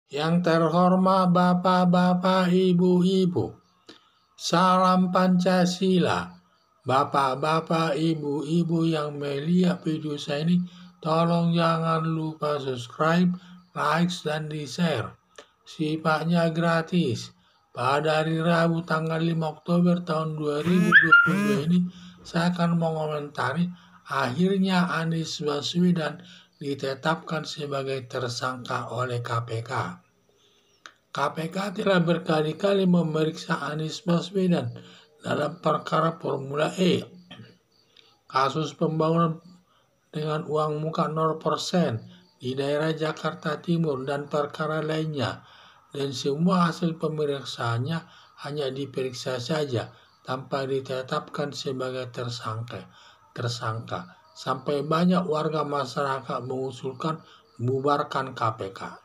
Yang terhormat Bapak-bapak, Ibu-ibu, salam Pancasila. Bapak-bapak, Ibu-ibu yang melihat video saya ini, tolong jangan lupa subscribe, like, dan di-share. Sifatnya gratis. Pada hari Rabu tanggal 5 Oktober tahun 2022 ini, saya akan mengomentari akhirnya Anies Baswedan ditetapkan sebagai tersangka oleh KPK. KPK telah berkali-kali memeriksa Anies Baswedan dalam perkara Formula E, kasus pembangunan dengan uang muka 0% di daerah Jakarta Timur, dan perkara lainnya. Dan semua hasil pemeriksaannya hanya diperiksa saja tanpa ditetapkan sebagai tersangka. Sampai banyak warga masyarakat mengusulkan bubarkan KPK.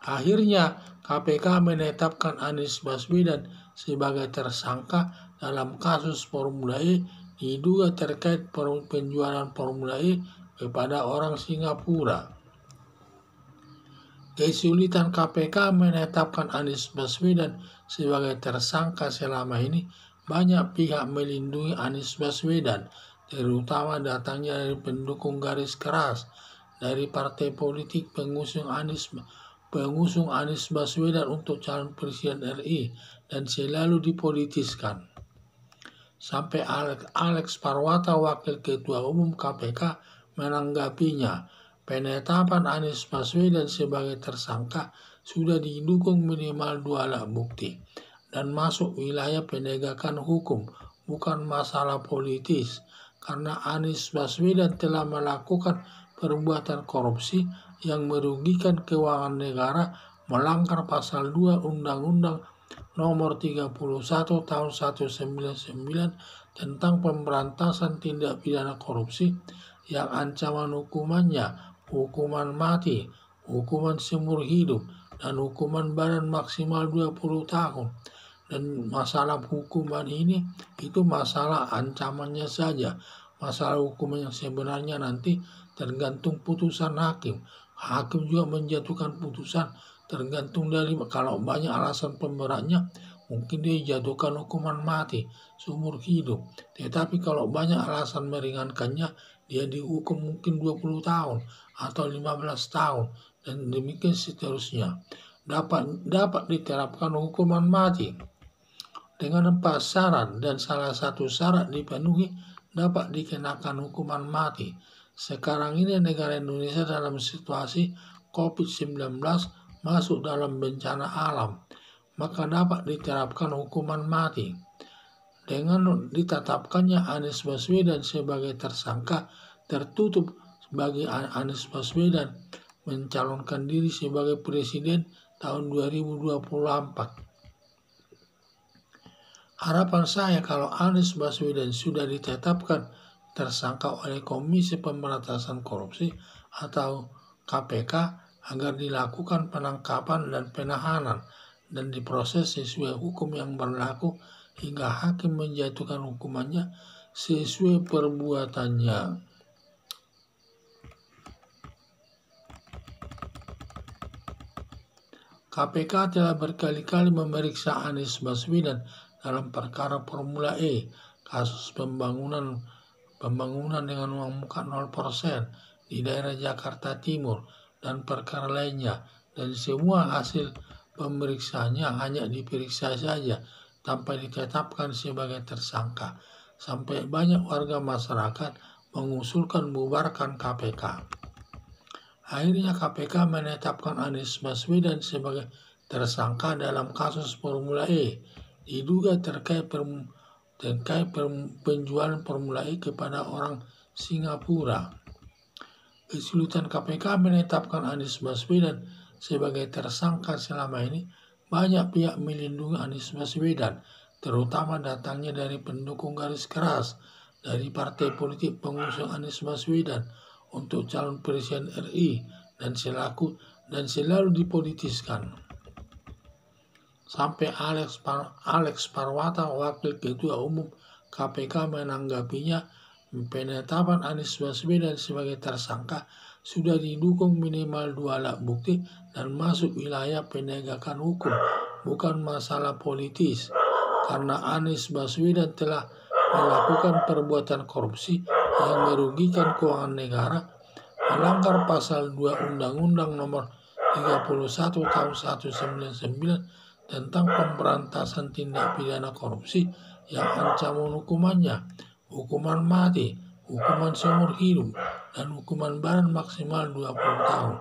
Akhirnya KPK menetapkan Anies Baswedan sebagai tersangka dalam kasus Formula E, diduga terkait penjualan Formula E kepada orang Singapura. Kesulitan KPK menetapkan Anies Baswedan sebagai tersangka selama ini, banyak pihak melindungi Anies Baswedan, terutama datangnya dari pendukung garis keras dari partai politik pengusung Anies Baswedan untuk calon presiden RI, dan selalu dipolitiskan. Sampai Alex Parwata, Wakil Ketua Umum KPK, menanggapinya. Penetapan Anies Baswedan sebagai tersangka sudah didukung minimal 2 alat bukti dan masuk wilayah penegakan hukum, bukan masalah politis, karena Anies Baswedan telah melakukan perbuatan korupsi yang merugikan keuangan negara, melanggar pasal 2 Undang-Undang Nomor 31 Tahun 1999 tentang pemberantasan tindak pidana korupsi, yang ancaman hukumannya hukuman mati, hukuman seumur hidup, dan hukuman badan maksimal 20 tahun. Dan masalah hukuman ini itu masalah ancamannya saja. Masalah hukuman yang sebenarnya nanti tergantung putusan hakim. Hakim juga menjatuhkan putusan tergantung dari, kalau banyak alasan pemberatnya, mungkin dia jatuhkan hukuman mati, seumur hidup. Tetapi kalau banyak alasan meringankannya, dia dihukum mungkin 20 tahun atau 15 tahun, dan demikian seterusnya. Dapat diterapkan hukuman mati dengan 4 syarat, dan salah satu syarat dipenuhi dapat dikenakan hukuman mati. Sekarang ini negara Indonesia dalam situasi COVID-19 masuk dalam bencana alam, maka dapat diterapkan hukuman mati. Dengan ditetapkannya Anies Baswedan sebagai tersangka, tertutup bagi Anies Baswedan mencalonkan diri sebagai presiden tahun 2024. Harapan saya kalau Anies Baswedan sudah ditetapkan tersangka oleh Komisi Pemberantasan Korupsi atau KPK, agar dilakukan penangkapan dan penahanan dan diproses sesuai hukum yang berlaku hingga hakim menjatuhkan hukumannya sesuai perbuatannya. KPK telah berkali-kali memeriksa Anies Baswedan dalam perkara Formula E, kasus pembangunan dengan uang muka 0% di daerah Jakarta Timur, dan perkara lainnya. Dan semua hasil pemeriksaannya hanya diperiksa saja tanpa ditetapkan sebagai tersangka. Sampai banyak warga masyarakat mengusulkan bubarkan KPK. Akhirnya KPK menetapkan Anies Baswedan sebagai tersangka dalam kasus Formula E, diduga terkait penjualan Formula E kepada orang Singapura. Kesulitan KPK menetapkan Anies Baswedan sebagai tersangka selama ini, banyak pihak melindungi Anies Baswedan, terutama datangnya dari pendukung garis keras dari partai politik pengusung Anies Baswedan untuk calon presiden RI, dan selalu dipolitiskan. Sampai Alex Parwata, Wakil Ketua Umum KPK, menanggapinya. Penetapan Anies Baswedan sebagai tersangka sudah didukung minimal 2 alat bukti dan masuk wilayah penegakan hukum, bukan masalah politis. Karena Anies Baswedan telah melakukan perbuatan korupsi yang merugikan keuangan negara, melanggar pasal 2 Undang-Undang Nomor 31 Tahun 1999 tentang pemberantasan tindak pidana korupsi yang ancaman hukumannya hukuman mati, hukuman seumur hidup, dan hukuman badan maksimal 20 tahun.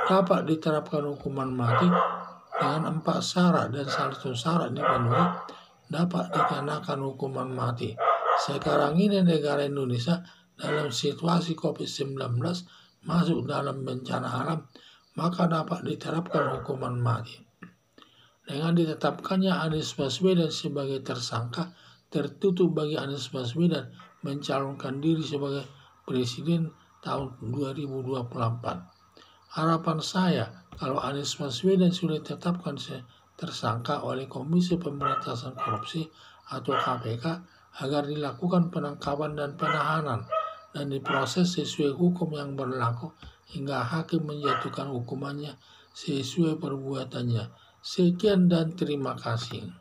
Dapat diterapkan hukuman mati dengan 4 syarat dan salah satu syarat dipenuhi, dapat dikenakan hukuman mati. Sekarang ini negara Indonesia dalam situasi COVID-19 masuk dalam bencana alam, maka dapat diterapkan hukuman mati. Dengan ditetapkannya Anies Baswedan sebagai tersangka, tertutup bagi Anies Baswedan mencalonkan diri sebagai presiden tahun 2024. Harapan saya, kalau Anies Baswedan sudah ditetapkan tersangka oleh Komisi Pemberantasan Korupsi atau KPK, agar dilakukan penangkapan dan penahanan dan diproses sesuai hukum yang berlaku hingga hakim menjatuhkan hukumannya sesuai perbuatannya. Sekian dan terima kasih.